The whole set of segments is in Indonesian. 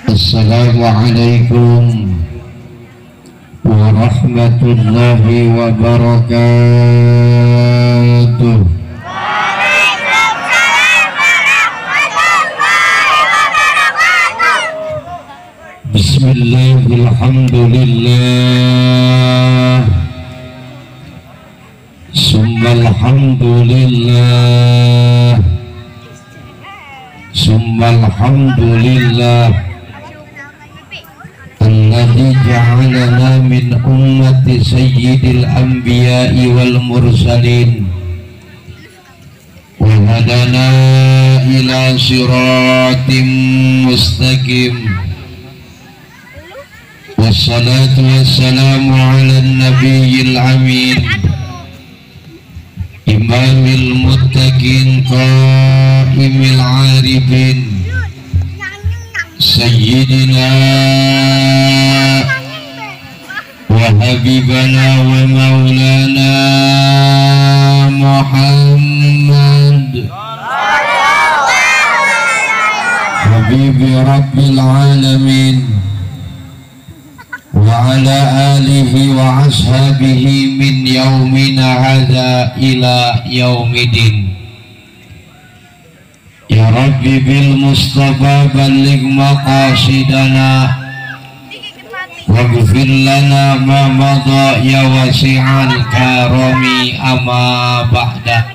Assalamualaikum warahmatullahi wabarakatuh. Bismillahirrahmanirrahim. Summalhamdulillah. Summalhamdulillah. Alladzi ja'alana min ummati sayyidil anbiya'i wal mursalin wa hadana ila siratim mustaqim. Wassalatu wassalamu ala nabiyil amin imamil muttaqin qaimil arifin sayyidina wa habibana wa maulana Muhammad habibi rabbil alamin wa ala alihi wa ashabihi min yaumina hadza ila yaumidin. Ya Rabbi bil Mustafa balligh maqasidana waghfir lana ma madha ya wasi'al karami amma ba'da.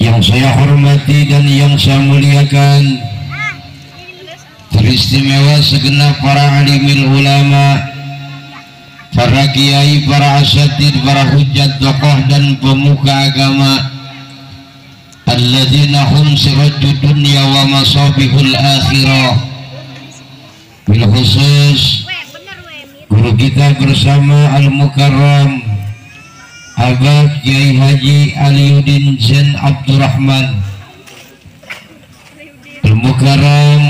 Yang saya hormati dan yang saya muliakan, teristimewa segenap para alimil ulama, para kiai, para asatid, para hujjat, tokoh dan pemuka agama, alladzina hum sirajud dunya wa masabihul akhirah. Bil khusus guru kita bersama al-mukarram Abah Kiai Haji Aliuddin Zain Abdurrahman, al-mukarram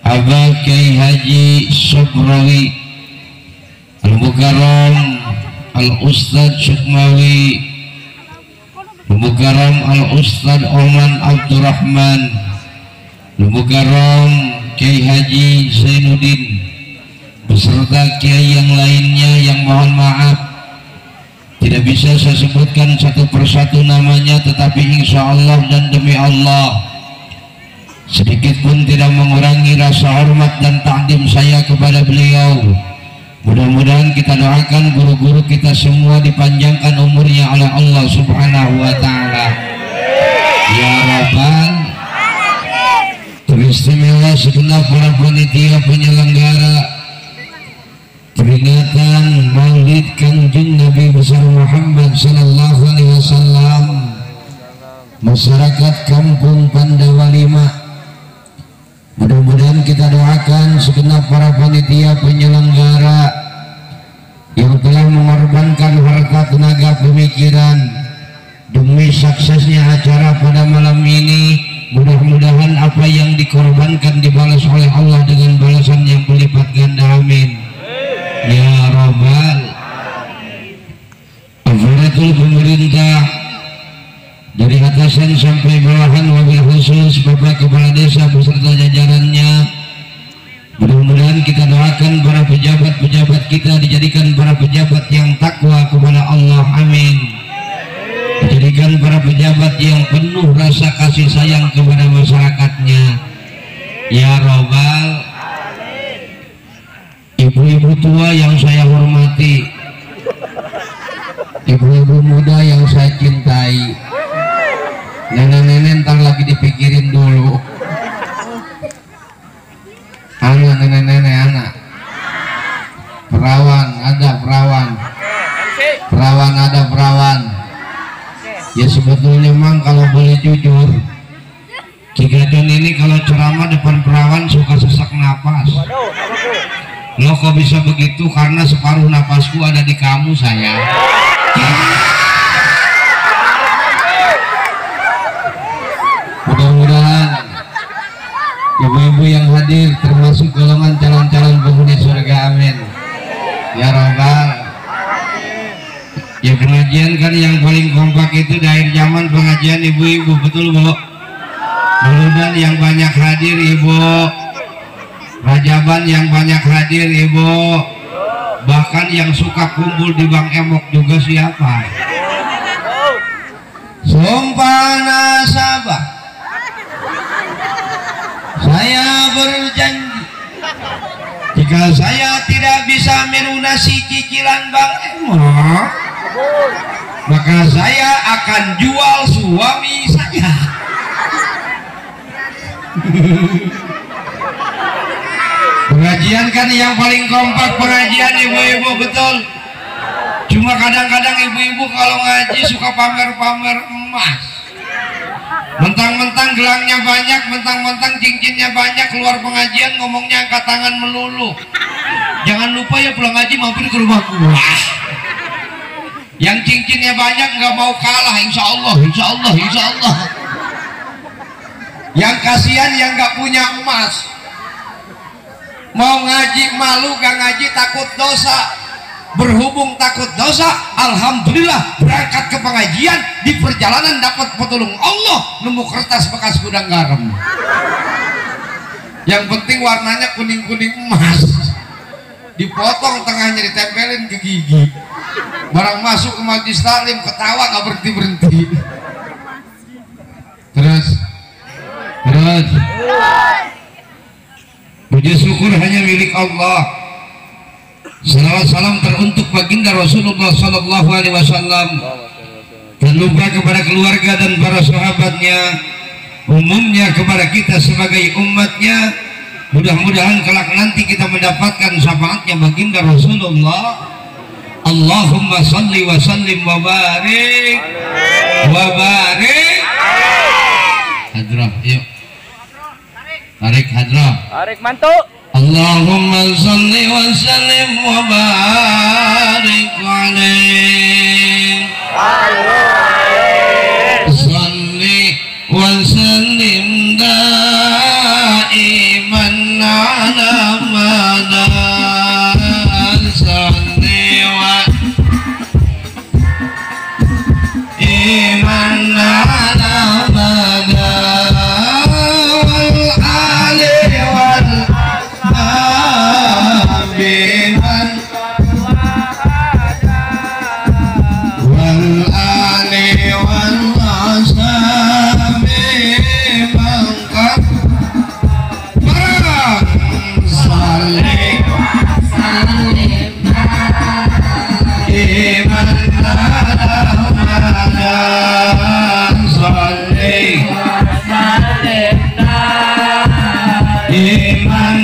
Abah Kiai Haji Sobrawi, al-mukarram al-Ustadz Sukmawi, al-mukarram al-Ustadz Oman Abdurrahman, al-mukarram Kiai Haji Zainuddin beserta kiai yang lainnya yang mohon maaf tidak bisa saya sebutkan satu persatu namanya, tetapi insya Allah dan demi Allah sedikit pun tidak mengurangi rasa hormat dan takdim saya kepada beliau. Mudah-mudahan kita doakan guru-guru kita semua dipanjangkan umurnya oleh Allah Subhanahu wa ta'ala. Ya Rabbal. Teristimewa segenap para panitia penyelenggara peringatan Maulid Kanjeng Nabi besar Muhammad sallallahu alaihi wasallam, masyarakat Kampung Pandawa 5. Mudah-mudahan kita doakan segenap para panitia penyelenggara yang telah mengorbankan harta, tenaga, pemikiran demi suksesnya acara pada malam ini. Mudah-mudahan apa yang dikorbankan dibalas oleh Allah dengan balasan yang berlipat ganda. Amin ya Rabbal. Afaratul pemerintah dari atasan sampai bawahan, wabil khusus Bapak Kepala Desa beserta jajarannya, mudah-mudahan kita doakan para pejabat-pejabat kita dijadikan para pejabat yang takwa kepada Allah. Amin. Dijadikan para pejabat yang penuh rasa kasih sayang kepada masyarakatnya ya Rabbal. Ibu-ibu tua yang saya hormati, ibu-ibu muda yang saya cintai, nenek-nenek ntar lagi dipikirin dulu. Anak nenek-nenek, anak perawan ada perawan, perawan ada perawan. Ya sebetulnya mang kalau boleh jujur, Cigadon ini kalau ceramah depan perawan suka sesak napas. Lo kok bisa begitu? Karena separuh napasku ada di kamu sayang. Mudah-mudahan ibu-ibu yang hadir termasuk golongan calon-calon penghuni surga, amin ya robbal. Ya pengajian kan yang paling kompak itu di akhir zaman pengajian ibu-ibu, betul Bu? Mudah-mudahan yang banyak hadir ibu, Rajaban yang banyak hadir ibu, bahkan yang suka kumpul di Bang Emok juga siapa? Sumpah nasabah, saya berjanji jika saya tidak bisa melunasi cicilan Bang Emok, maka saya akan jual suami saya. Pengajian kan yang paling kompak pengajian ibu-ibu, betul. Cuma kadang-kadang ibu-ibu kalau ngaji suka pamer-pamer emas, mentang-mentang gelangnya banyak, mentang-mentang cincinnya banyak, keluar pengajian ngomongnya angkat tangan melulu. Jangan lupa ya pulang ngaji mampir ke rumah gua. Yang cincinnya banyak nggak mau kalah, insya Allah, insya Allah, insya Allah. Yang kasihan yang nggak punya emas, mau ngaji malu, gak ngaji takut dosa. Berhubung takut dosa, alhamdulillah berangkat ke pengajian, di perjalanan dapat petulung Allah, nemu kertas bekas gudang garam. Yang penting warnanya kuning-kuning emas, dipotong tengahnya ditempelin ke gigi. Barang masuk ke majlis taklim ketawa gak berhenti-berhenti. Terus puji syukur hanya milik Allah. Salawat salam teruntuk baginda Rasulullah Sallallahu Alaihi Wasallam, dan lupa kepada keluarga dan para sahabatnya, umumnya kepada kita sebagai umatnya. Mudah-mudahan kelak nanti kita mendapatkan syafaatnya baginda Rasulullah. Allahumma salli wa sallim wa barik hadrah, yuk tarik hadrah, tarik mantu. Allahumma salli wa sallim wa barik alaih, salli wa sallim daiman ala madan, salli wa iman ala madan, wal ali wal biman wal ali wal ashabi mangkat barang salli iman ramadan, salli iman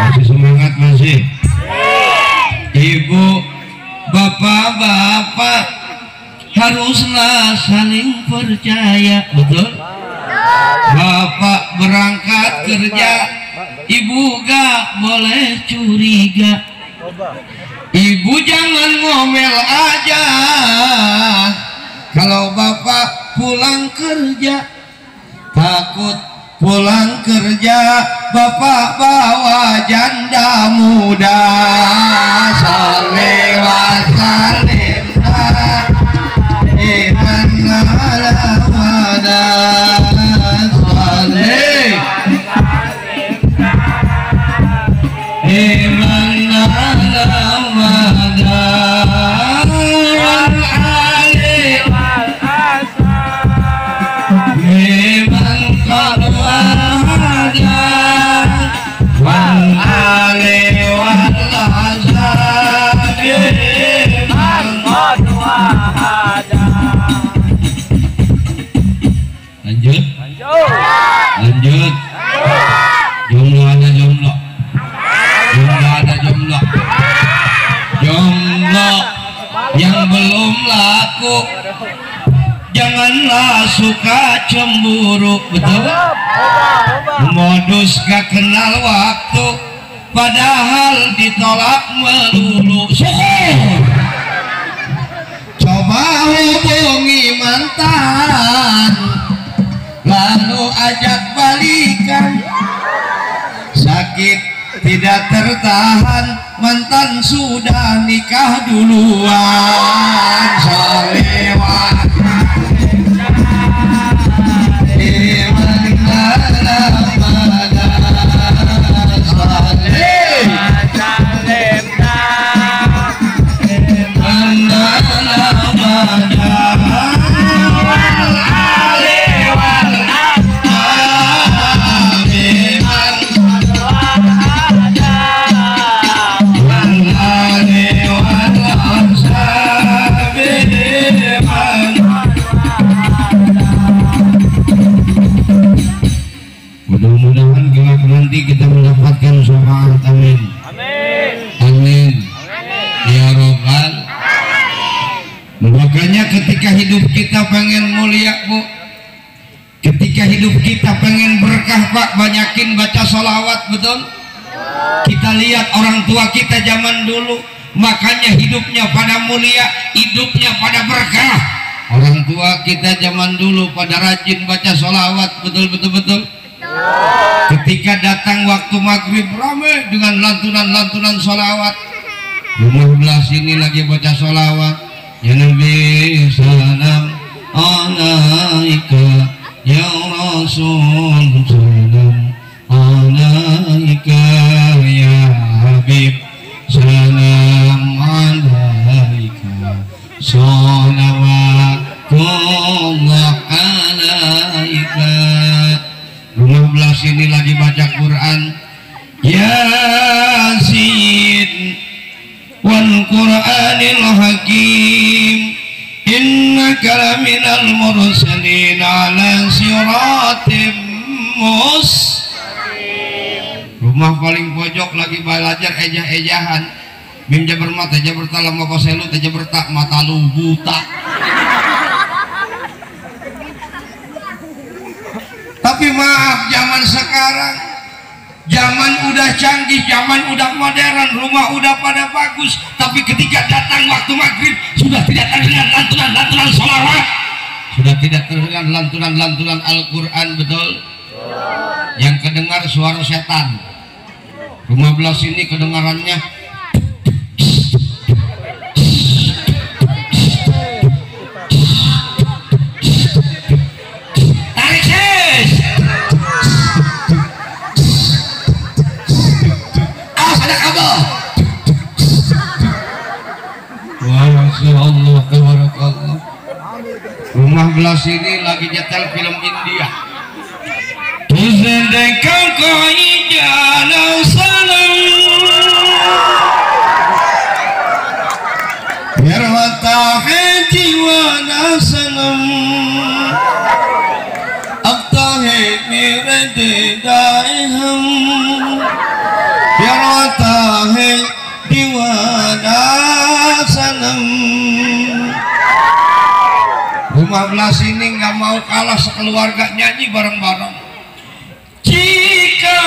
masih semangat masih. Ibu, bapak-bapak haruslah saling percaya, betul? Bapak berangkat kerja, ibu gak boleh curiga. Ibu jangan ngomel aja kalau bapak pulang kerja, takut pulang kerja bapak bawa janda muda. Salli wa sallim iman ala madan, salli iman ala madan, wal ali wal ashab iman qad wahada, wal ali wal ashab iman qad wahada. Janganlah suka cemburu, betul? Modus gak kenal waktu, padahal ditolak melulu. Syukur. Coba hubungi mantan, lalu ajak balikan. Sakit tidak tertahan, mantan sudah nikah duluan. Salewat kita mendapatkan syafaat. Amin. Amin. Amin. Ya Rabbal. Makanya ketika hidup kita pengen mulia, Bu, ketika hidup kita pengen berkah, Pak, banyakin baca sholawat, betul? Kita lihat orang tua kita zaman dulu, makanya hidupnya pada mulia, hidupnya pada berkah. Orang tua kita zaman dulu pada rajin baca sholawat, betul. Ketika datang waktu maghrib ramai dengan lantunan-lantunan sholawat. Rumah belah sini lagi baca sholawat. Ya Nabi salam alaika, ya Rasul salam alaika, ya Habib salam alaika, salawatullah alaika. Rumah belah sini lagi baca Quran. Yasin wal Qur'anil Hakim, innaka laminal mursalin ala siratim mustaqim. Rumah paling pojok lagi belajar ejah-ejahan. Mim jabar mata jabar talam maka selu jabar tak mata lu buta. Tapi maaf, zaman sekarang, zaman udah canggih, zaman udah modern, rumah udah pada bagus, tapi ketika datang waktu maghrib sudah tidak terdengar lantunan-lantunan sholawat, sudah tidak terdengar lantunan-lantunan Al-Quran, betul? Yang kedengar suara setan. Rumah belah sini kedengarannya Allah, tabarakallah. Rumah belah sini lagi nyetel film India. Tuzendekau qaidana salam yarwatahi wa nasalam abtahi miradidaiham yarwatahi diwana salam. Rumah belah sini nggak mau kalah sekeluarga nyanyi bareng-bareng. Jika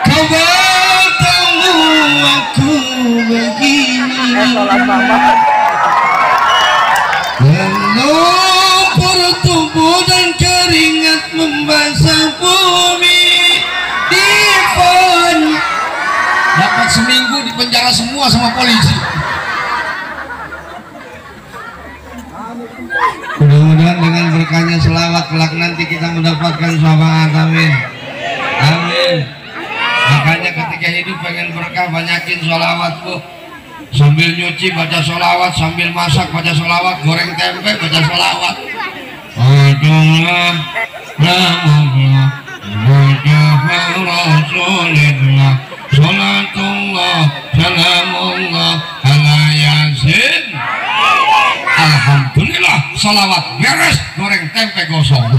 kau bertemu aku begini, lumpur tubuh dan keringat membasah bumi, dapat seminggu di penjara semua sama polisi. Mudah-mudahan dengan berkahnya selawat kelak nanti kita mendapatkan syafaat. Amin. Amin. Makanya ketika hidup pengen berkah banyakin sholawat, Bu. Sambil nyuci baca sholawat, sambil masak baca sholawat, goreng tempe baca sholawat. Alhamdulillah, Alhamdulillah, Rasulullah, salatullah, salamullah, ala yasin. Alhamdulillah, sholawat beres, goreng tempe gosong.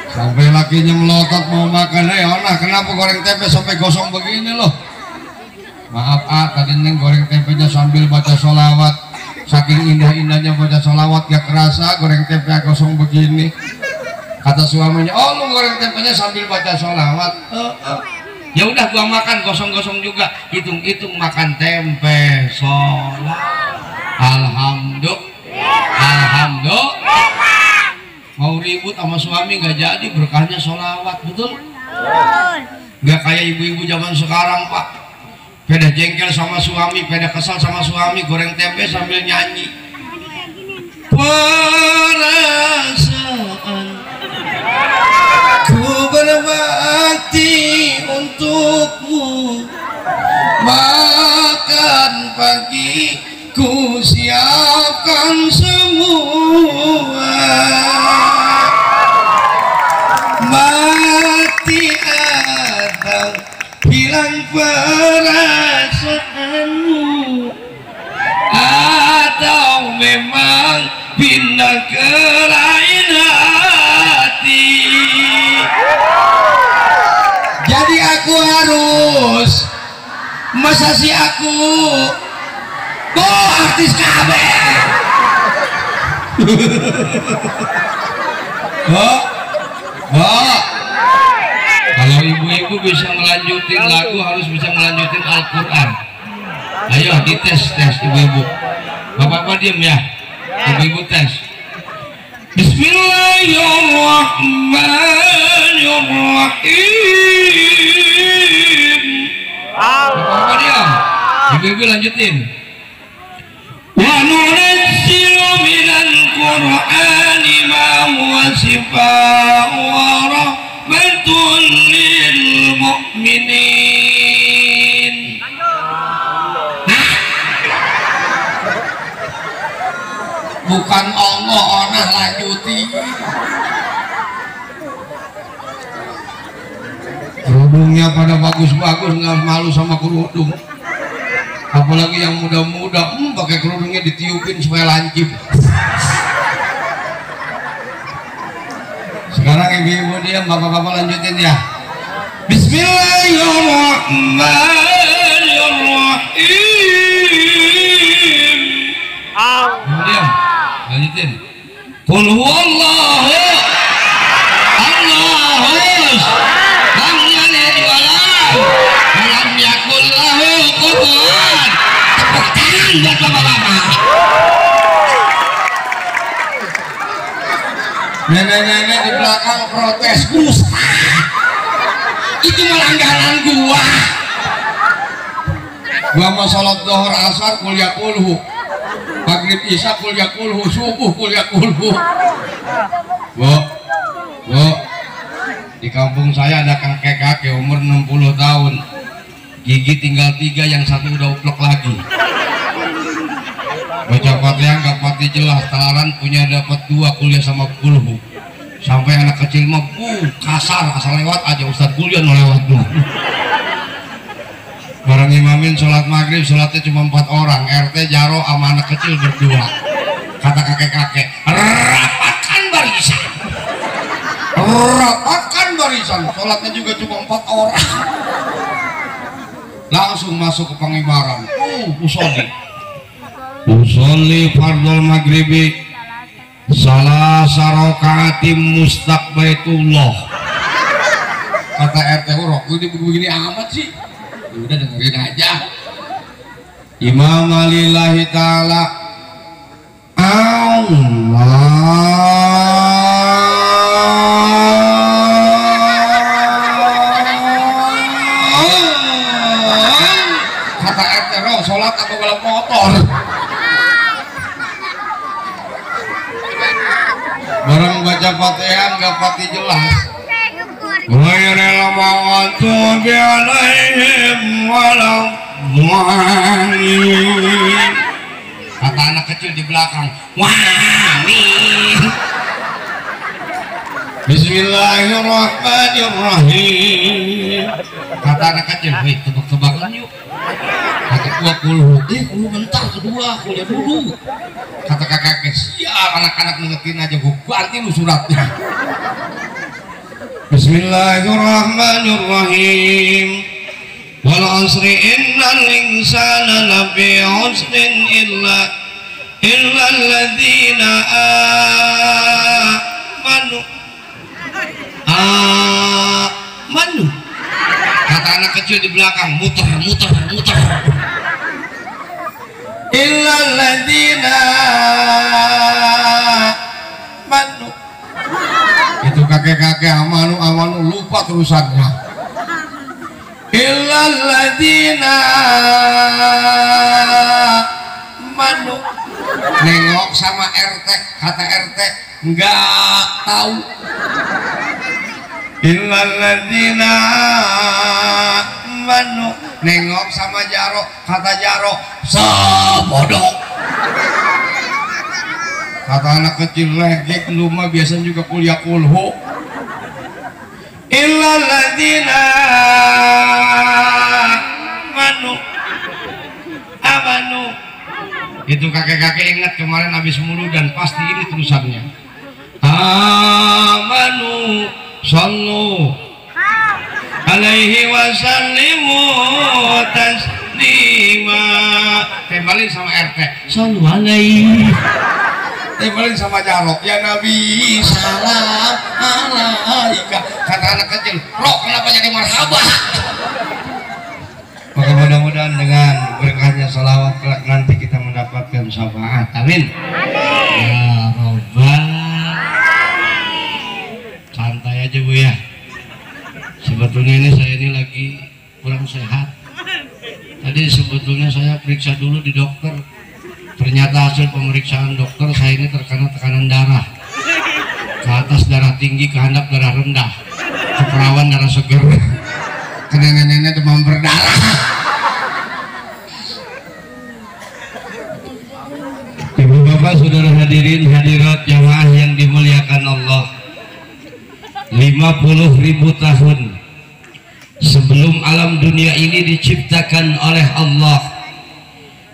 Sampai lakinya melotot mau makan, Allah kenapa goreng tempe sampai gosong begini loh? Maaf tadi neng goreng tempenya sambil baca sholawat. Saking indah-indahnya baca sholawat gak kerasa goreng tempe kosong begini. Kata suaminya, oh lu goreng tempenya sambil baca sholawat. Ya udah gua makan kosong-kosong juga. Hitung-hitung makan tempe sholat. Alhamdulillah. Mau ribut sama suami gak jadi, berkahnya sholawat, betul? Gak kayak ibu-ibu zaman sekarang pak. Beda jengkel sama suami, beda kesal sama suami, goreng tempe sambil nyanyi. Perasaan ku berbakti untukmu, makan pagi ku siapkan semua, mati atau hilang perasaanmu, atau memang pindah ke lain hati. Jadi aku harus masa si aku artis KB. Kalau ibu-ibu bisa melanjutin lagu harus bisa melanjutin Al-Quran. Ayo dites ibu-ibu. Bapak-bapak diam ya. Ibu-ibu tes. Bismillahirrahmanirrahim. Bapak-bapak diam. Ibu-ibu lanjutin. Wa nunazzilu minal Qur'ani ma huwa shifaa'un wa rahmatun lil mu'minin. Bukan Allah onah lanjuti. Kerudungnya pada bagus-bagus, nggak malu sama kerudung. Apalagi yang muda-muda, pakai kerudungnya ditiupin supaya lancip. Sekarang ibu-ibu diam, bapak-bapak lanjutin ya. Bismillahirrahmanirrahim. Diam, lanjutin. Qul huwallahu Allahus lam yalid wa lam yakul lahu kufuwan. Tepuk tangan buat bapak-bapak. Nenek-nenek di belakang protes, Ustaz, itu melanggaran gua mau sholat zuhur asar kuliah kulhu, maghrib isya kuliah kulhu, subuh kuliah kulhu. Bu, di kampung saya ada kakek-kakek umur 60 tahun, gigi tinggal 3, yang satu udah uplek lagi. Baca Fatihah nggak pati jelas, talaran punya dapat 2 kuliah sama kulhu. Sampai anak kecil mah kasar, asal lewat aja Ustaz kuliah lewat dulu. Barang imamin sholat maghrib, sholatnya cuma 4 orang, RT jaro sama anak kecil berdua. Kata kakek-kakek, rapatkan barisan, sholatnya juga cuma 4 orang. Langsung masuk ke pengibaran. Usolli fardul maghribi salasa rakaatim mustaqbaitullah. Kata RT Urok, ini begini amat sih. Udah dengerin aja. Imam lillahi ta'ala kata RT Urok, sholat atau balap motor. Barang baca Fatihah nggak pati jelas. Ghairil maghdubi alaihim waladdallin. Kata anak kecil di belakang, amin. Bismillahirrahmanirrahim. Kata anak kecil, wih tebak-tebakan yuk. Kata gua kulhu, kulhu bentar, kedua kuliah dulu. Kata kakak, siap anak-anak ngetin aja, gua ganti lu suratnya. Bismillahirrahmanirrahim. wal asri innal insana lafi usrin illa alladzina amanu. Kata anak kecil di belakang, muter. Illa alladzina amanu. Itu kakek-kakek amanu lupa terusannya. Illa alladzina amanu. Nengok sama RT, kata RT enggak tahu. Illal ladzina amanu. Nengok sama Jaro, kata Jaro bodoh. Kata anak kecil legek, lu mah biasanya juga kuliah kulhu. Illal ladzina amanu. Itu kakek-kakek ingat kemarin habis mulu dan pasti ini terusannya. Amanu sallu alaihi wasallimu taslima. Tembalin sama RT, sallu alaihi. Tembalin sama Jaro, ya Nabi salam alaika. Kata anak kecil, loh kenapa jadi marhabah? Maka mudah-mudahan dengan berkahnya salawat kelak nanti kita mendapatkan syafaat. Amin. Ya Rabbal. Santai aja Bu ya. Sebetulnya ini saya ini lagi kurang sehat. Tadi sebetulnya saya periksa dulu di dokter. Ternyata hasil pemeriksaan dokter saya ini terkena tekanan darah. Ke atas darah tinggi, ke handap darah rendah, ke perawan darah seger, ke nenek-nenek demam berdarah. Ibu bapak saudara hadirin hadirat jamaah yang dimuliakan Allah, 50.000 tahun sebelum alam dunia ini diciptakan oleh Allah,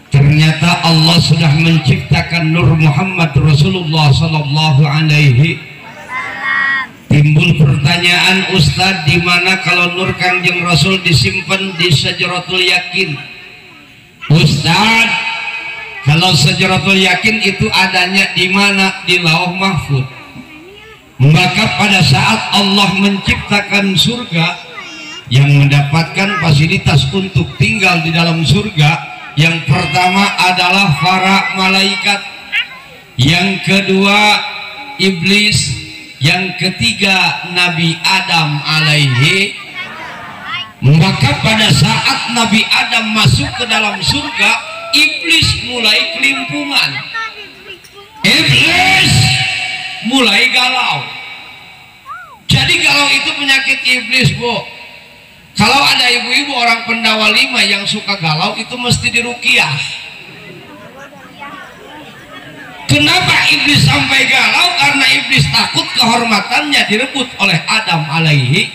ternyata Allah sudah menciptakan Nur Muhammad Rasulullah Sallallahu Alaihi. Timbul pertanyaan, Ustadz, di mana kalau Nur Kangjeng Rasul disimpan di Syajaratul Yakin? Ustadz, kalau Syajaratul Yakin itu adanya di mana? Di Lauh Mahfuz. Maka pada saat Allah menciptakan surga, yang mendapatkan fasilitas untuk tinggal di dalam surga, yang pertama adalah para malaikat, yang kedua iblis, yang ketiga Nabi Adam alaihi. Maka pada saat Nabi Adam masuk ke dalam surga, iblis mulai kelimpungan, iblis mulai galau. Jadi galau itu penyakit iblis, Bu. Kalau ada ibu-ibu orang pendawa 5 yang suka galau, itu mesti diruqyah. Kenapa iblis sampai galau? Karena iblis takut kehormatannya direbut oleh Adam alaihi.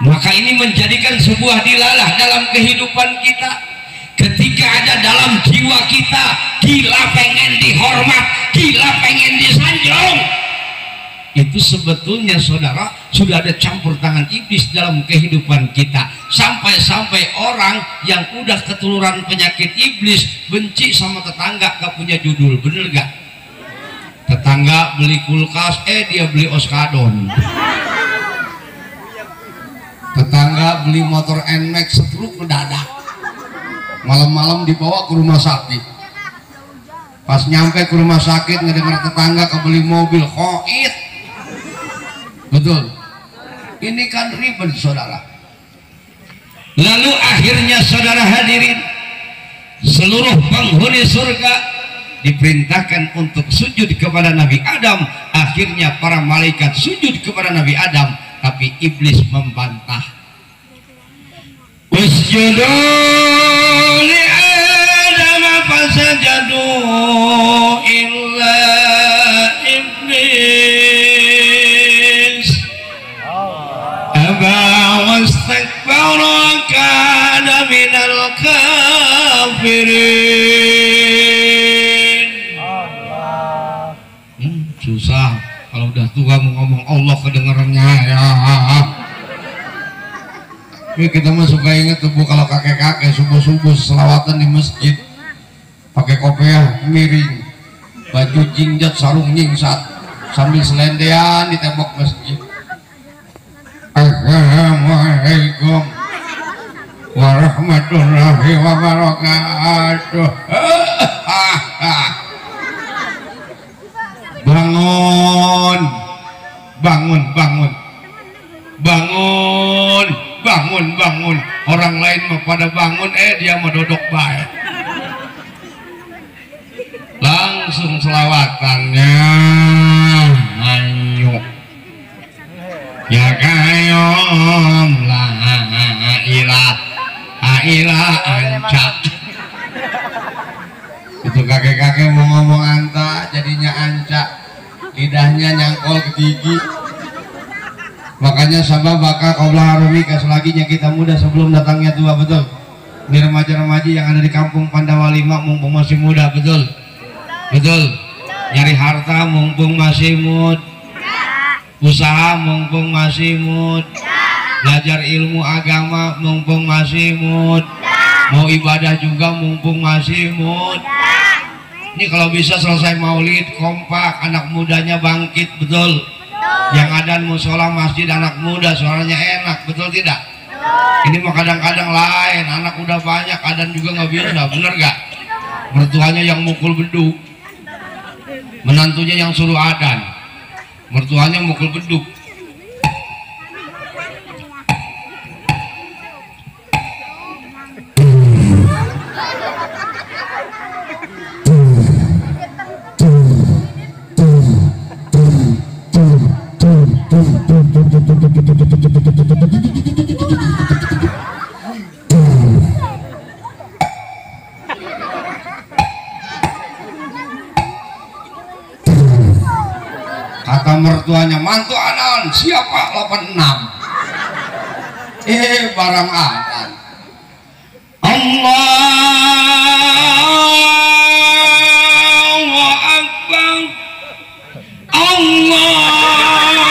Maka ini menjadikan sebuah dilalah dalam kehidupan kita. Ketika ada dalam jiwa kita gila pengen dihormat, gila pengen disanjung, itu sebetulnya saudara sudah ada campur tangan iblis dalam kehidupan kita. Sampai-sampai orang yang udah ketuluran penyakit iblis benci sama tetangga, gak punya judul, bener gak? Tetangga beli kulkas, dia beli oskadon. Tetangga beli motor NMAX, setruk mendadak. Malam-malam dibawa ke rumah sakit. Pas nyampe ke rumah sakit ngedengar tetangga kebeli mobil khoit. Betul. Ini kan ribet saudara. Lalu akhirnya saudara hadirin, seluruh penghuni surga diperintahkan untuk sujud kepada Nabi Adam. Akhirnya para malaikat sujud kepada Nabi Adam, tapi iblis membantah. Usjudu li Adam fasajadu illa iblis aba wastakbara kana minal kafirin. Susah kalau udah tua mau ngomong Allah kedengarannya ya. Ya, kita mah suka inget tuh Bu, kalau kakek-kakek subuh-subuh selawatan di masjid pakai kopiah miring, baju jinjat, sarung nyingsat, sambil selendean di tembok masjid. Assalamualaikum warahmatullahi wabarakatuh. Bangun, bangun, bangun, bangun, bangun, bangun. Orang lain mah pada bangun, dia mah dodok baik. Langsung selawatannya, ayo ya kayom la ilah anca. Itu kakek-kakek mau ngomong anta jadinya anca, lidahnya nyangkol ke gigi. Makanya sabab bakal qobla harumika, selaginya kita muda sebelum datangnya tua. Betul. Ini remaja-remaji yang ada di kampung Pandawa 5 mumpung masih muda. Betul. Betul. Nyari harta mumpung masih muda, usaha mumpung masih muda, belajar ilmu agama mumpung masih muda, mau ibadah juga mumpung masih muda. Ini kalau bisa selesai maulid kompak, anak mudanya bangkit. Betul. Yang ada musola masjid anak muda suaranya enak. Betul tidak? Ini mah kadang-kadang lain, anak udah banyak adan juga nggak bisa. Bener gak? Mertuanya yang mukul beduk, menantunya yang suruh adan, mertuanya mukul beduk. Kata mertuanya, mantu anan siapa 86? Barang anan. Allahu Akbar, Allahu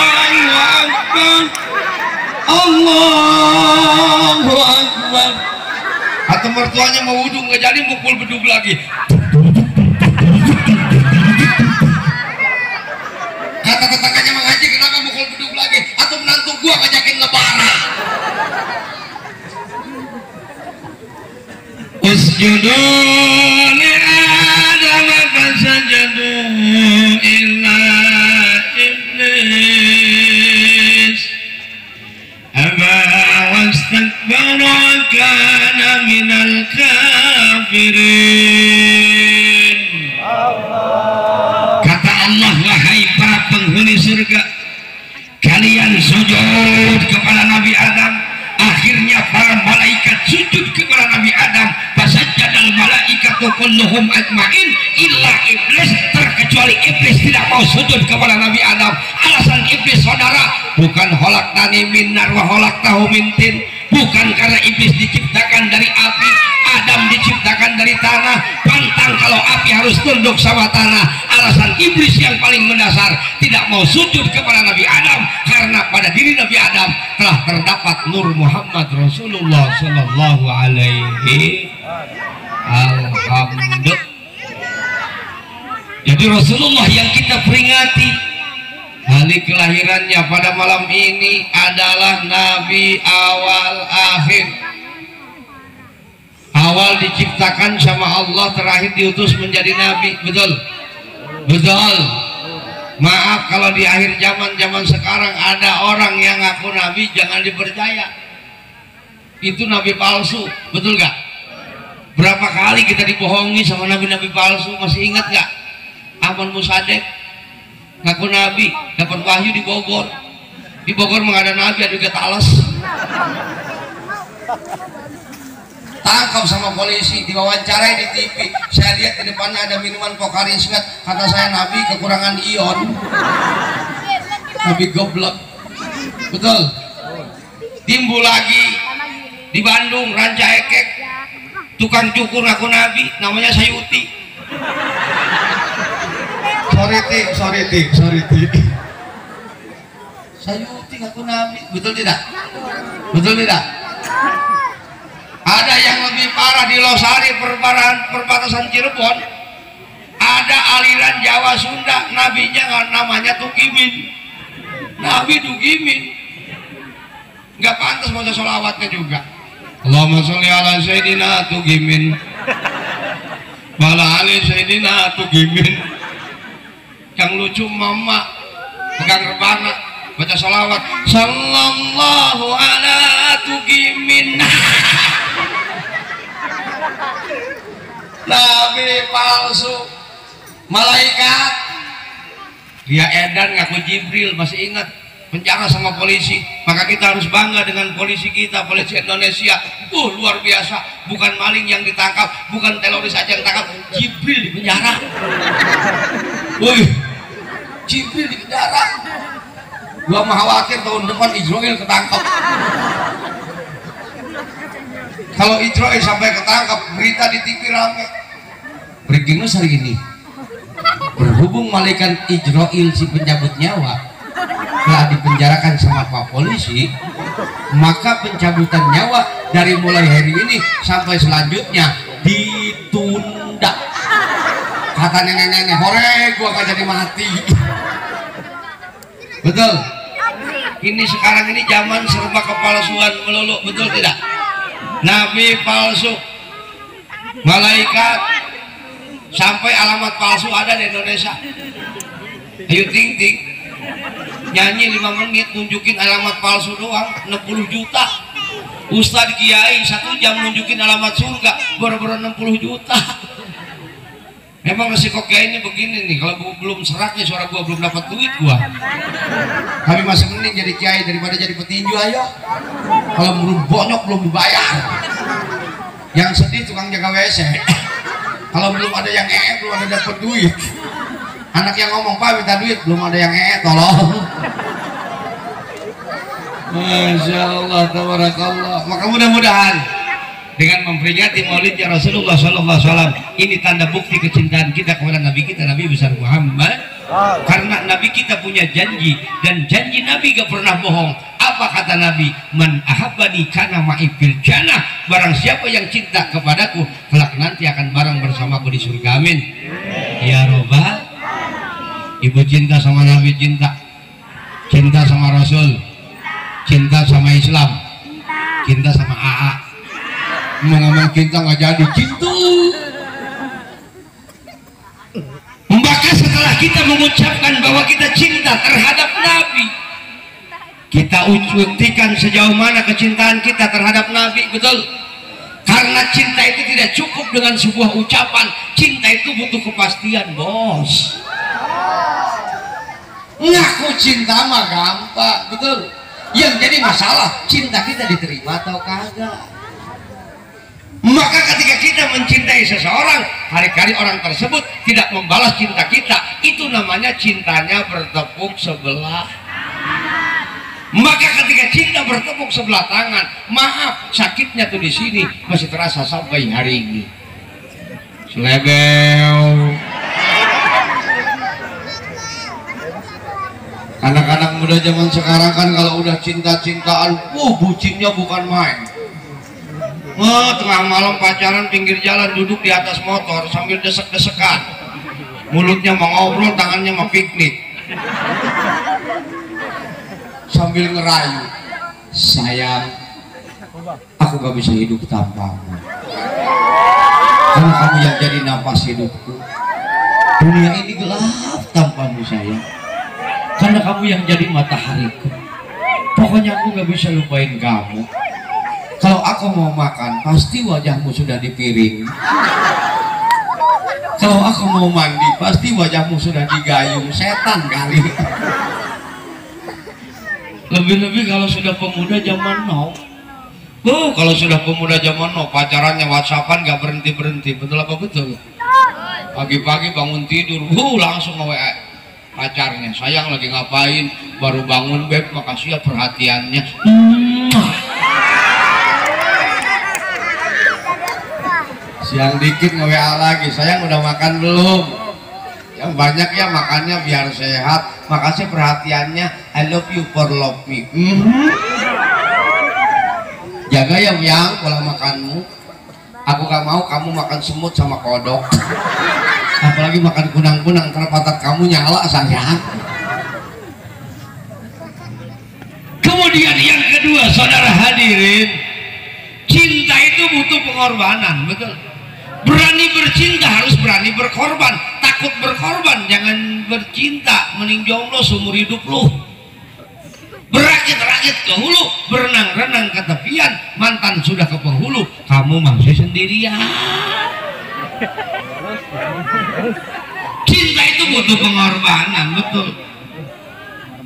Akbar, Allahu Akbar. Kata mertuanya mau wudhu nggak jadi, mukul beduk lagi. Kata tetangganya mengaji, kenapa mukul beduk lagi? Atau menantu gua ngajakin lebaran. Usjudu li Adam fasajadu illa iblis aba wastakbara kana minal kafirin. Kata Allah, wahai para penghuni surga, kalian sujud kepada Nabi Adam. Akhirnya para malaikat sujud kepada Nabi Adam. Fasajjadal malaikatu kulluhum ajmain illa iblis, terkecuali iblis tidak mau sujud kepada Nabi Adam. Alasan iblis, saudara, bukan khalaqtani min nar wa khalaqtahu min tin, bukan karena iblis diciptakan dari api, Adam diciptakan dari tanah. Pantang kalau api harus tunduk sama tanah. Alasan iblis yang paling mendasar tidak mau sujud kepada Nabi Adam karena pada diri Nabi Adam telah terdapat nur Muhammad Rasulullah Sallallahu Alaihi. Alhamdulillah. Jadi Rasulullah yang kita peringati hari kelahirannya pada malam ini adalah Nabi awal akhir. Awal diciptakan sama Allah, terakhir diutus menjadi Nabi. Betul? Betul. Maaf kalau di akhir zaman sekarang ada orang yang ngaku Nabi, jangan dipercaya. Itu Nabi palsu. Betul gak? Berapa kali kita dibohongi sama Nabi-Nabi palsu, masih ingat gak? Ahmad Musadek ngaku Nabi, dapat wahyu di Bogor. Di Bogor mah ada Nabi, ada juga Talas. Tangkap sama polisi, diwawancarai di TV. Saya lihat di depannya ada minuman Pocari Sweat. Kata saya Nabi kekurangan ion. Nabi goblok. Betul. Timbul lagi di Bandung, Ranca Ekek, tukang cukur ngaku Nabi, namanya Sayuti. Sorry ti. Sayuti ngaku Nabi. Betul tidak? Betul tidak? Ada yang lebih parah di Losari, perbatasan Cirebon. Ada aliran Jawa Sunda, nabinya namanya Tukimin. Nabi Tukimin. Nggak pantas baca sholawatnya juga. Allahumma sholli ala Sayyidina Tukimin. Wala ali Sayyidina Tukimin. Yang lucu mama pegang rebana baca sholawat. Sallallahu ala Tukimin. Nabi palsu, malaikat dia edan ngaku Jibril, masih ingat penjara sama polisi. Maka kita harus bangga dengan polisi kita, polisi Indonesia. Luar biasa, bukan maling yang ditangkap, bukan teroris aja yang ditangkap, Jibril di penjara. Jibril di penjara. Gua mah khawatir tahun depan Israel ketangkap. Kalau Israel sampai ketangkap, berita di TV rame. Breaking news hari ini. Berhubung malaikat Israel si pencabut nyawa telah dipenjarakan sama Pak Polisi, maka pencabutan nyawa dari mulai hari ini sampai selanjutnya ditunda. Kata nenek-nenek, hore gua gak jadi mati. Betul? Ini sekarang ini zaman serba kepalsuan melulu, betul tidak? Nabi palsu, malaikat, sampai alamat palsu ada di Indonesia. Ayo ting-ting, nyanyi 5 menit nunjukin alamat palsu doang 60 juta. Ustadz Kiai 1 jam nunjukin alamat surga baru-baru 60 juta. Memang resiko Kiai ini begini nih, kalau gua belum serak nih suara gua belum dapat duit gua. Tapi masih mending jadi Kiai daripada jadi petinju. Ayo, kalau belum bonyok belum dibayar. Yang sedih tukang jaga WC. Kalau belum ada yang belum ada dapat duit. Anak yang ngomong, Pak minta duit, belum ada yang tolong. Masya Allah, tabarakallah. Maka mudah-mudahan dengan memperingati maulidnya Rasulullah SAW, ini tanda bukti kecintaan kita kepada Nabi kita, Nabi besar Muhammad. Karena Nabi kita punya janji, dan janji Nabi gak pernah bohong. Apa kata Nabi? Man ahabbani kana ma'i fil jannah. Barang siapa yang cinta kepadaku, kelak nanti akan bareng bersamaku di surga. Amin. Ya Robbal. Ibu cinta sama Nabi, cinta sama Rasul, cinta sama Islam, cinta sama AA. Mau ngomong cinta nggak jadi, cinta. Maka setelah kita mengucapkan bahwa kita cinta terhadap Nabi, kita buktikan sejauh mana kecintaan kita terhadap Nabi. Betul? Karena cinta itu tidak cukup dengan sebuah ucapan. Cinta itu butuh kepastian, bos. Ngaku cinta mah gampang, betul? Yang jadi masalah, cinta kita diterima atau kagak. Maka ketika kita mencintai seseorang, kali-kali orang tersebut tidak membalas cinta kita, itu namanya cintanya bertepuk sebelah. Maka ketika cinta bertepuk sebelah tangan, maaf, sakitnya tuh di sini masih terasa sampai hari ini. Selebel. Anak-anak muda zaman sekarang kan kalau udah cinta-cintaan, bucinnya bukan main. Tengah malam pacaran pinggir jalan, duduk di atas motor sambil desek-desekan, mulutnya mau ngobrol, tangannya mau piknik, sambil ngerayu, sayang, aku gak bisa hidup tanpamu, karena kamu yang jadi nafas hidupku. Dunia ini gelap tanpamu sayang, karena kamu yang jadi matahariku. Pokoknya aku gak bisa lupain kamu. Kalau aku mau makan, pasti wajahmu sudah di piring. Kalau aku mau mandi, pasti wajahmu sudah digayung. Setan kali. Lebih-lebih kalau sudah pemuda zaman now. Kalau sudah pemuda zaman now, pacarannya WhatsAppan gak berhenti-berhenti. Betul apa betul? Pagi-pagi bangun tidur, langsung nge-WA pacarnya. Sayang lagi ngapain? Baru bangun beb, makasih ya perhatiannya. Siang dikit nge-WA lagi, sayang udah makan belum? Yang banyak ya makannya biar sehat. Makasih perhatiannya, I love you for love me. Jaga ya yang pola makanmu. Aku gak mau kamu makan semut sama kodok. Apalagi makan kunang-kunang, ntar pantat kamu nyala sayang. Kemudian yang kedua, saudara hadirin, cinta itu butuh pengorbanan, betul. Berani bercinta harus berani berkorban. Takut berkorban, jangan bercinta mending jomblo seumur hidup lu. Berakit-rakit ke hulu, berenang-renang ke tepian, mantan sudah ke penghulu, kamu masih sendirian. Cinta itu butuh pengorbanan, betul.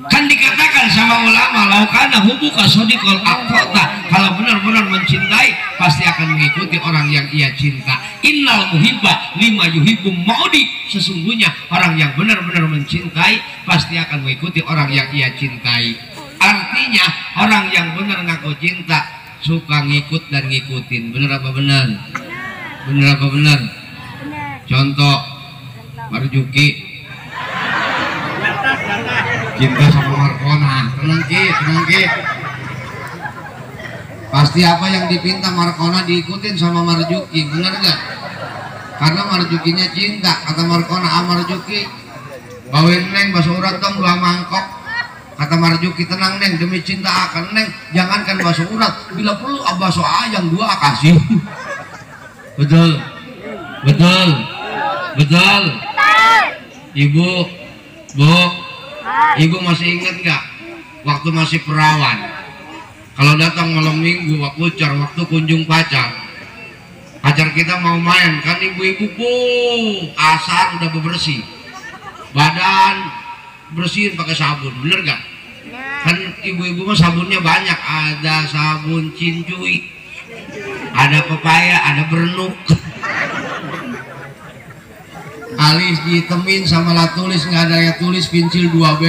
Kan dikatakan sama ulama, laukana hubuka sodikol akota, kalau benar-benar mencintai pasti akan mengikuti orang yang ia cinta. Innal muhibba lima yuhibbu maudi, sesungguhnya orang yang benar-benar mencintai pasti akan mengikuti orang yang ia cintai. Artinya orang yang benar ngaku cinta suka ngikut dan ngikutin. Bener apa benar? Bener apa benar? Contoh Marjuki cinta sama Markona. Tenang Ki. Pasti apa yang dipinta Markona diikutin sama Marjuki, bener gak? Karena Marjukinya cinta. Kata Markona, Marjuki bawain neng bakso urat dong 2 mangkok. Kata Marjuki, tenang neng, demi cinta akan neng, jangankan bakso urat, bila perlu bakso ayam 2 kasih. Betul. Ibu masih ingat nggak waktu masih perawan, kalau datang malam minggu waktu kunjung pacar kita mau main, kan ibu-ibu asar udah bebersih badan, bersihin pakai sabun, bener gak? Kan ibu-ibu mah sabunnya banyak, ada sabun cincui, ada pepaya, ada bernuk. Alis ditemin sama la tulis, nggak ada yang tulis pincil 2B.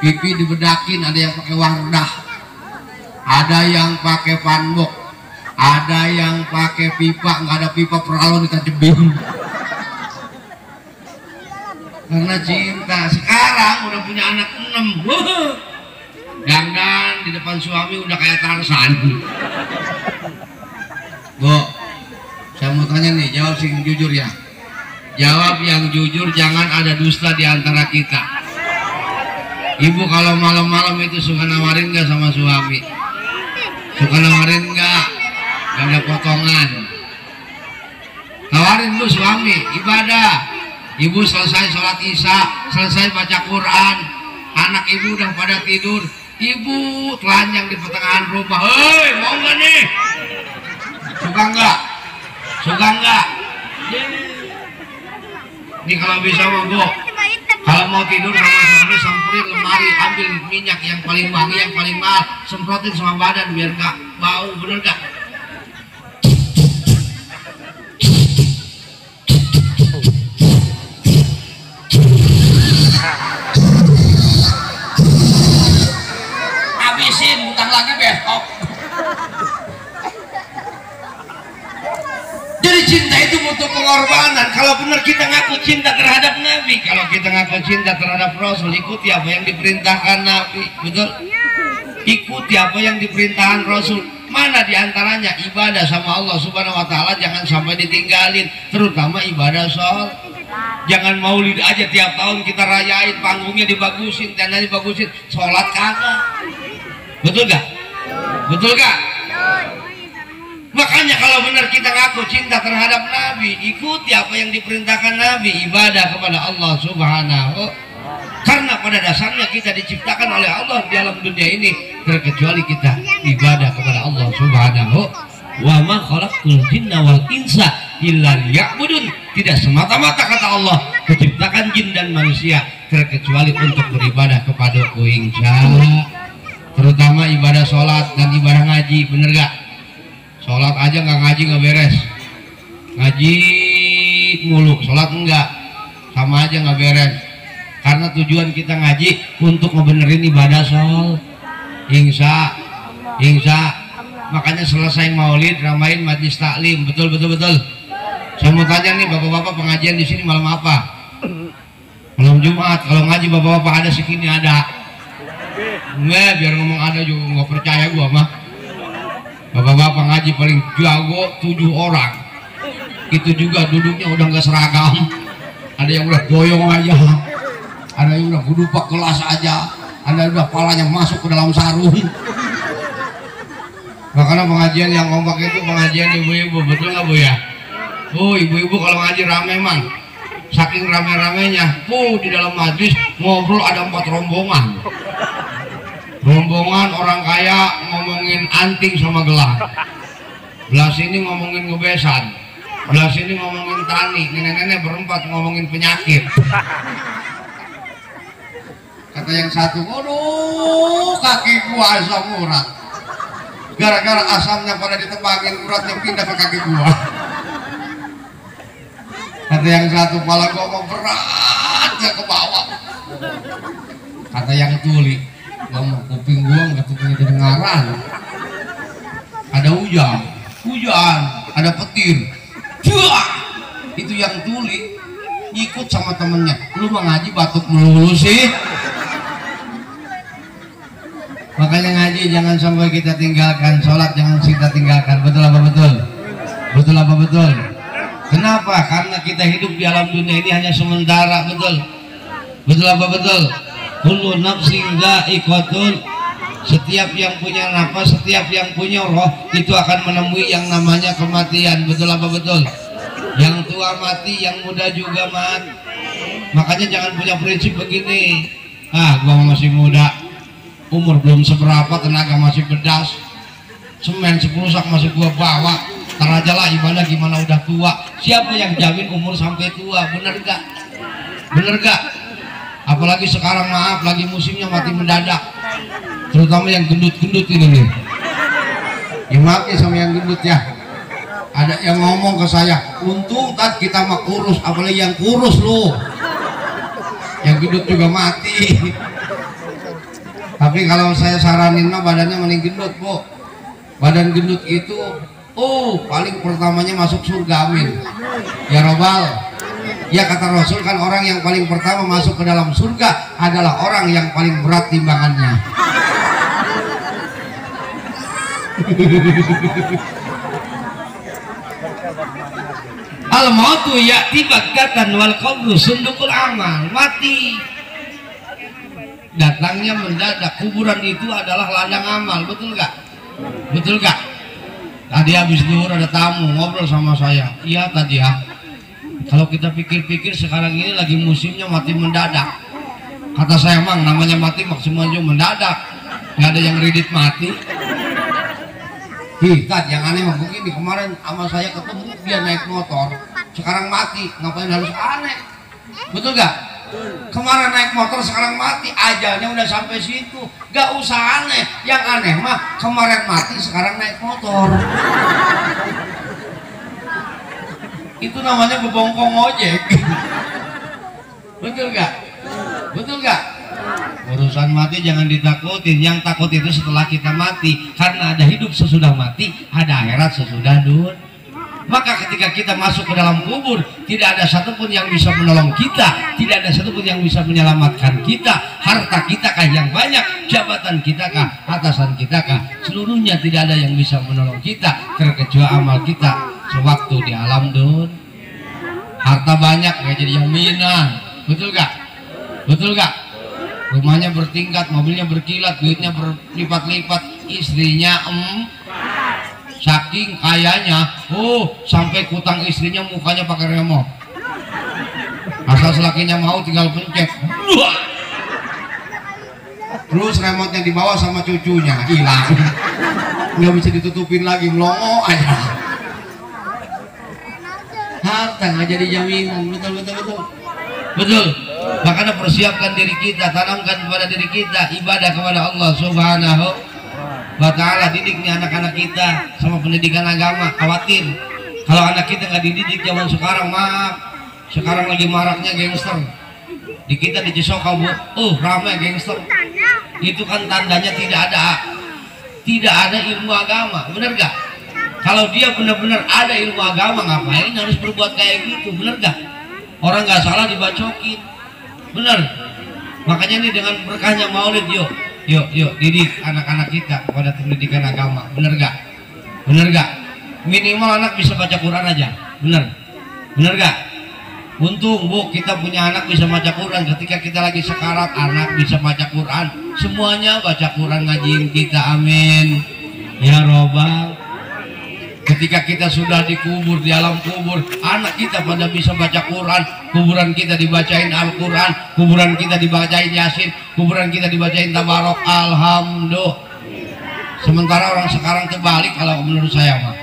Pipi dibedakin, ada yang pakai wardah, ada yang pakai panbok, ada yang pakai pipa, nggak ada pipa peralon ditajebin. Karena cinta. Sekarang udah punya anak 6, dandan di depan suami udah kayak Tarzan. Bu, saya mau tanya nih, jawab sing jujur ya. Jawab yang jujur, jangan ada dusta di antara kita. Ibu kalau malam-malam itu suka nawarin nggak sama suami? Suka nawarin nggak? Gak ada potongan. Tawarin lu suami, ibadah. Ibu selesai sholat isya, selesai baca Quran, anak ibu udah pada tidur, ibu telanjang di pertengahan rumah. Hei, mau nggak nih? Suka nggak? Ini kalau bisa mau Bu, kalau mau tidur sama suami, semprotin lemari, ambil minyak yang paling wangi, yang paling mahal, semprotin sama badan biar nggak bau, bener nggak? Habisin, utang lagi besok. Jadi cinta itu butuh pengorbanan. Kalau benar kita ngaku cinta terhadap Nabi, kalau kita ngaku cinta terhadap Rasul, ikuti apa yang diperintahkan Nabi, betul? Ikuti apa yang diperintahkan Rasul. Mana diantaranya ibadah sama Allah Subhanahu Wa Taala jangan sampai ditinggalin, terutama ibadah sholat. Jangan maulid aja tiap tahun kita rayain, panggungnya dibagusin, tendanya dibagusin, sholat kagak. Betul gak? Betul gak? Makanya kalau benar kita ngaku cinta terhadap Nabi, ikuti apa yang diperintahkan Nabi, ibadah kepada Allah Subhanahu. Karena pada dasarnya kita diciptakan oleh Allah di alam dunia ini, terkecuali kita ibadah kepada Allah Subhanahu. Wa ma khalaqtul jinna wal insa illa liya'budun. Tidak semata-mata kata Allah menciptakan jin dan manusia terkecuali untuk beribadah kepadaku, insya. Terutama ibadah sholat dan ibadah ngaji, bener gak? Sholat aja nggak ngaji nggak beres, ngaji mulu, sholat enggak, sama aja nggak beres. Karena tujuan kita ngaji untuk ngebenerin ibadah sholat, insya. Makanya selesai maulid ramain majlis taklim, betul. Saya mau tanya nih bapak-bapak, pengajian di sini malam apa? Malam Jumat. Kalau ngaji bapak-bapak ada segini ada. Nggak, biar ngomong ada juga nggak percaya gua mah. Bapak-bapak ngaji paling jago 7 orang. Itu juga duduknya udah nggak seragam. Ada yang udah doyong aja, ada yang udah kudupak kelas aja, ada yang udah palanya masuk ke dalam sarung. Makanya pengajian yang kompak itu pengajian ibu-ibu, betul nggak Bu ya? Oh, ibu-ibu kalau ngaji rame mang, saking rame-ramenya, di dalam majlis ngobrol ada 4 rombongan. Rombongan orang kaya ngomongin anting sama gelang, belah sini ngomongin ngebesan, belah sini ngomongin tani, nenek-nenek berempat ngomongin penyakit. Kata yang satu, waduh kaki gua asam urat, gara-gara asamnya pada ditebangin, uratnya pindah ke kaki gua. Kata yang satu, kepala gua mau beratnya ke bawah. Kata yang tuli, gua mau kuping gua nggak tuh kedengaran. Ada hujan, ada petir. Cuah! Itu yang tuli ikut sama temennya. Lu mau ngaji batuk melulu sih. Makanya ngaji jangan sampai kita tinggalkan, sholat jangan kita tinggalkan. Betul apa betul? Betul apa betul? Kenapa? Karena kita hidup di alam dunia ini hanya sementara, betul? Betul apa betul? Kullu nafsin dha'iqatul. Setiap yang punya nafas, setiap yang punya roh itu akan menemui yang namanya kematian. Betul apa betul? Yang tua mati, yang muda juga mati. Makanya jangan punya prinsip begini. Gua masih muda, umur belum seberapa, tenaga masih bedas, semen 10 sak masih gua bawa. Ntar aja lah ibadah gimana udah tua. Siapa yang jamin umur sampai tua? Bener gak? Bener gak? Apalagi sekarang maaf lagi musimnya mati mendadak, terutama yang gendut-gendut ini nih. Ya maaf ya sama yang gendut ya. Ada yang ngomong ke saya, untung kan kita mah kurus, apalagi yang kurus lu. Yang gendut juga mati. Tapi kalau saya saranin mah badannya mending gendut, Bu. Badan gendut itu paling pertamanya masuk surga, amin ya robbal. Ya kata Rasul kan orang yang paling pertama masuk ke dalam surga adalah orang yang paling berat timbangannya. Al-mautu ya'ti baghtatan wal qabru sundukul amal. Mati datangnya mendadak, kuburan itu adalah ladang amal, betul gak? Betul gak? Tadi habis zuhur ada tamu ngobrol sama saya. Iya tadi ya. Kalau kita pikir-pikir sekarang ini lagi musimnya mati mendadak. Kata saya, Mang, namanya mati maksimalnya mendadak. Nggak ada yang kredit mati. Tat, yang aneh mah begini, kemarin sama saya ketemu dia naik motor, sekarang mati. Ngapain harus aneh? Betul gak? Kemarin naik motor sekarang mati, ajalnya udah sampai situ, gak usah aneh. Yang aneh mah kemarin mati sekarang naik motor. Itu namanya bebongkong ojek. Betul gak? Betul gak? Urusan mati jangan ditakutin. Yang takut itu setelah kita mati, karena ada hidup sesudah mati, ada akhirat sesudah dunia. Maka ketika kita masuk ke dalam kubur, tidak ada satupun yang bisa menolong kita, tidak ada satupun yang bisa menyelamatkan kita. Harta kita kah yang banyak, jabatan kita kah, atasan kita kah, seluruhnya tidak ada yang bisa menolong kita terkecuali amal kita sewaktu di alam dunia. Harta banyak gak jadi jaminan, betul gak? Betul gak? Rumahnya bertingkat, mobilnya berkilat, duitnya berlipat-lipat, istrinya saking kayanya, sampai kutang istrinya mukanya pakai remote. Asal selakinya mau tinggal pencet. Terus remote-nya dibawa sama cucunya, hilang. Nggak bisa ditutupin lagi, melongo aja. Harta nggak jadi jaminan, betul. Betul. Makanya persiapkan diri kita, tanamkan kepada diri kita ibadah kepada Allah Subhanahu wa ta'ala. Didik nih anak-anak kita sama pendidikan agama. Khawatir kalau anak kita nggak dididik zaman sekarang, maaf, sekarang lagi maraknya gangster di kita di Cisoka, Bu. Ramai gangster. Itu kan tandanya tidak ada ilmu agama, bener gak? Kalau dia benar-benar ada ilmu agama, ngapain harus berbuat kayak gitu, bener gak? Orang nggak salah dibacokin, bener. Makanya ini dengan berkahnya maulid, yuk Yuk didik anak-anak kita kepada pendidikan agama. Bener gak? Bener gak? Minimal anak bisa baca Quran aja. Bener gak? Untung Bu kita punya anak bisa baca Quran. Ketika kita lagi sekarat anak bisa baca Quran. Semuanya baca Quran, ngajiin kita. Amin ya robbal. Ketika kita sudah dikubur di alam kubur, anak kita pada bisa baca Quran. Kuburan kita dibacain Al-Quran, kuburan kita dibacain Yasin, kuburan kita dibacain Tabarok. Alhamdulillah. Sementara orang sekarang terbalik kalau menurut saya mah.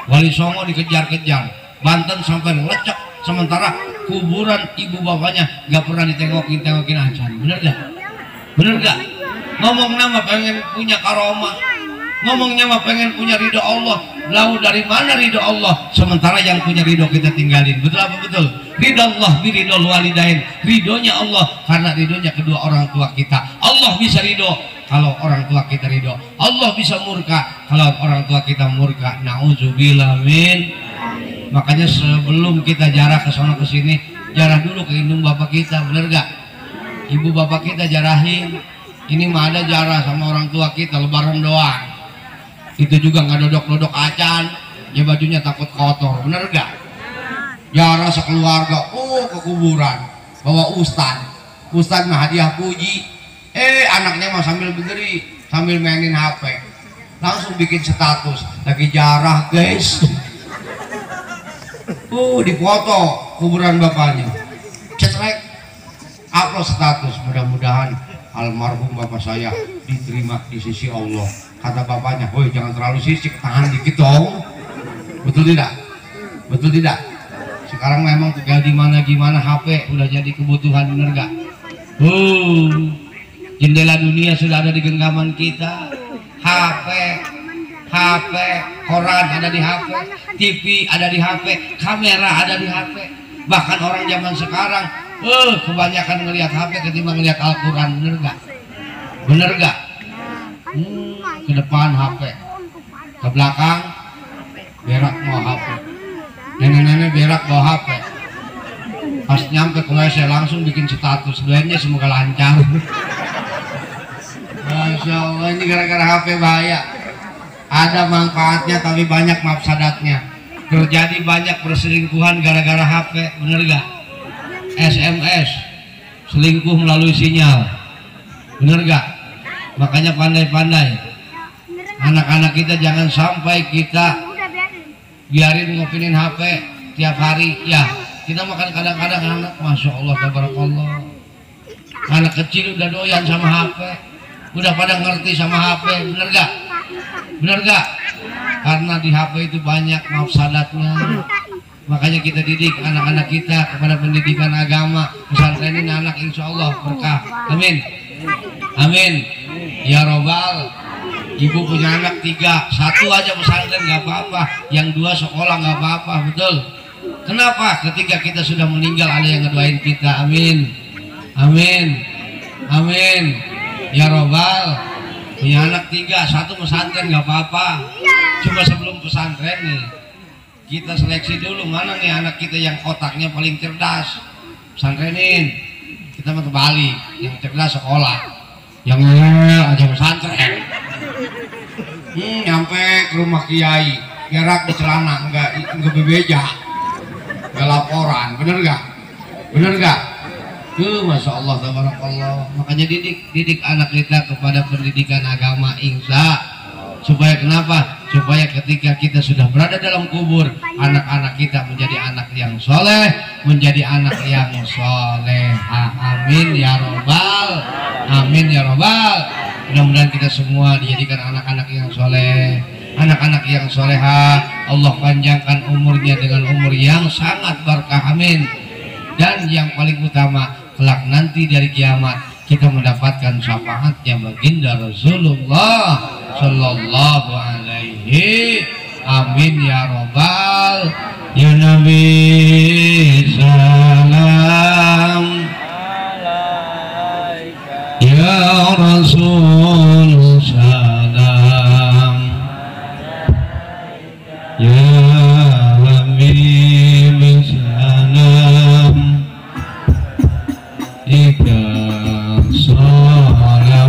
Wali Songo dikejar-kejar, Banten sampai lecek. Sementara kuburan ibu bapaknya gak pernah ditengokin acan. Bener gak? Ngomong nama pengen punya karomah, ngomongnya mah pengen punya ridho Allah. Lalu dari mana ridho Allah? Sementara yang punya ridho kita tinggalin. Betul apa betul? Ridho Allah biridho walidain. Ridhonya Allah karena ridhonya kedua orang tua kita. Allah bisa ridho kalau orang tua kita ridho. Allah bisa murka kalau orang tua kita murka. Nauzubillah min. Makanya sebelum kita jarah ke sana ke sini, jarah dulu ke indung bapak kita. Bener gak? Ibu bapak kita jarahin. Ini mah ada jarah sama orang tua kita lebaran doang. Itu juga nggak dodok acan, ya bajunya takut kotor. Bener gak? Jarah sekeluarga ke kuburan bawa ustad mah hadiah puji. Anaknya mah sambil berdiri sambil mainin HP, langsung bikin status lagi jarah guys. Dipoto kuburan bapaknya, cetrek upload status. Mudah-mudahan almarhum bapak saya diterima di sisi Allah. Kata bapaknya, woi jangan terlalu sisik, tahan dikit dong. Betul tidak? Betul tidak? Sekarang memang tinggal gimana HP udah jadi kebutuhan. Bener gak? Jendela dunia sudah ada di genggaman kita. HP, koran ada di HP, TV ada di HP, kamera ada di HP. Bahkan orang zaman sekarang kebanyakan ngelihat HP ketimbang ngelihat Al-Quran. Bener gak? Ke depan HP, ke belakang berak mau HP, nenek-nenek berak bawa HP. Pas nyampe ke WC langsung bikin status, doainnya semoga lancar. Masya Allah, ini gara-gara HP bahaya. Ada manfaatnya tapi banyak mafsadatnya. Terjadi banyak perselingkuhan gara-gara HP. Bener gak? SMS selingkuh melalui sinyal. Bener gak? Makanya pandai-pandai anak-anak kita jangan sampai kita biarin ngopinin HP tiap hari. Ya kita makan kadang-kadang anak, Masya Allah tabarakallah, anak kecil udah doyan sama HP, udah pada ngerti sama HP. Bener gak? Bener gak? Karena di HP itu banyak mafsadatnya. Makanya kita didik anak-anak kita kepada pendidikan agama. Pesantrenin anak insya Allah berkah. Amin. Amin ya robbal. Ibu punya anak 3, 1 aja pesantren nggak apa-apa, yang 2 sekolah nggak apa-apa. Betul. Kenapa? Ketika kita sudah meninggal ada yang ngedoain kita. Amin. Ya robbal. Punya anak 3, 1 pesantren nggak apa-apa. Cuma sebelum pesantren nih kita seleksi dulu mana nih anak kita yang otaknya paling cerdas, pesantrenin. Kita mau ke Bali, yang cerdas sekolah, yang aja pesantren. Nyampe ke rumah kiai gerak di celana, enggak bebeja, enggak laporan. Bener gak? Masya Allah tabarakallah. Makanya didik anak kita kepada pendidikan agama insya. Supaya kenapa? Supaya ketika kita sudah berada dalam kubur, anak-anak kita menjadi anak yang soleh, menjadi anak yang soleha. Amin ya robbal. Amin ya robbal. Mudah-mudahan kita semua dijadikan anak-anak yang soleh, anak-anak yang soleha. Allah panjangkan umurnya dengan umur yang sangat berkah. Amin. Dan yang paling utama, kelak nanti dari kiamat kita mendapatkan syafaatnya baginda Rasulullah Sallallahu Alaihi. Amin ya robbal. Ya Nabi salam, ya Rasul salam, ya Habib salam, ika salawat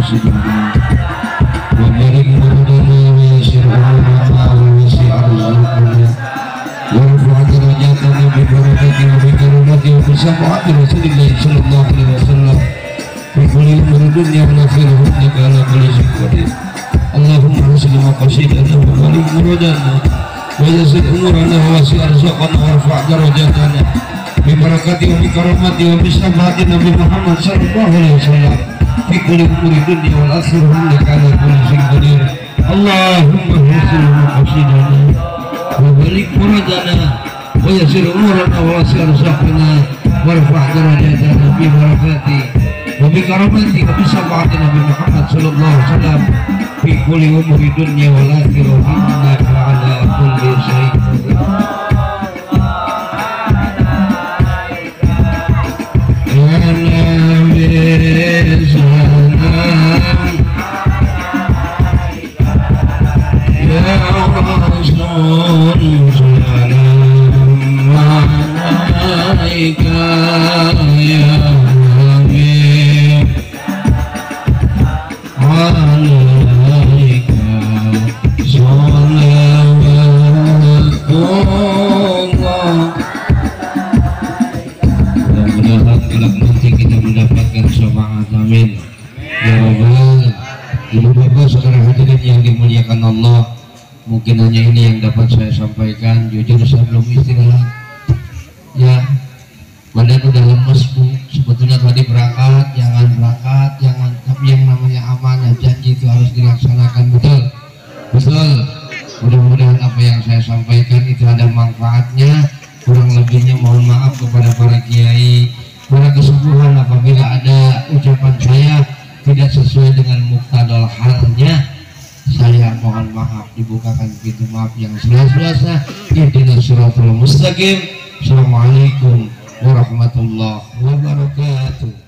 maqasidana wa barik lana wa yassir umurana wa wasi' arzuqana warfa' darajatana bi barakati wa bi karamati wa bi syafaati Rasulillah sallallahu alaihi wasallam wa kulli umuri dunya wa akhirah innaka ala kulli syai'in qadir Allahumma hasbi maqasidana wa barik muradana wa yassir umurana wa wasi' arzuqana warfa' darajatana bi barakati wa bi karamati wa bi syafaati Nabi Muhammad sallallahu alaihi wasallam fi kulli umuri dunya wal akhirah innaka ala kulli syai'in qadir Allahumma hasbi maqasidana wa barik muradana wa yassir umurana wa wasi' arzuqana warfa' darajatana bi barakati wa bi karamati wa bi syafaati Nabi Muhammad sallallahu alaihi wasallam fi kulli umuri dunya wal akhirah innaka ala kulli syai'in qadir Amin. Ya Rabbal Ibu Bapak saudara hadirin yang dimuliakan Allah, mungkin hanya ini yang dapat saya sampaikan. Jujur saya belum istirahat ya, badan udah lemes Bu. Sebetulnya tadi berangkat, jangan, tapi yang namanya amanah janji itu harus dilaksanakan. Betul. Mudah-mudahan apa yang saya sampaikan itu ada manfaatnya. Kurang lebihnya mohon maaf kepada para kiai, para kesepuhan apabila ada ucapan saya tidak sesuai dengan muktadal halnya, saya mohon maaf. Dibukakan pintu maaf yang seluas-luasnya. Ihdinas siratal mustaqim. Assalamualaikum warahmatullahi wabarakatuh.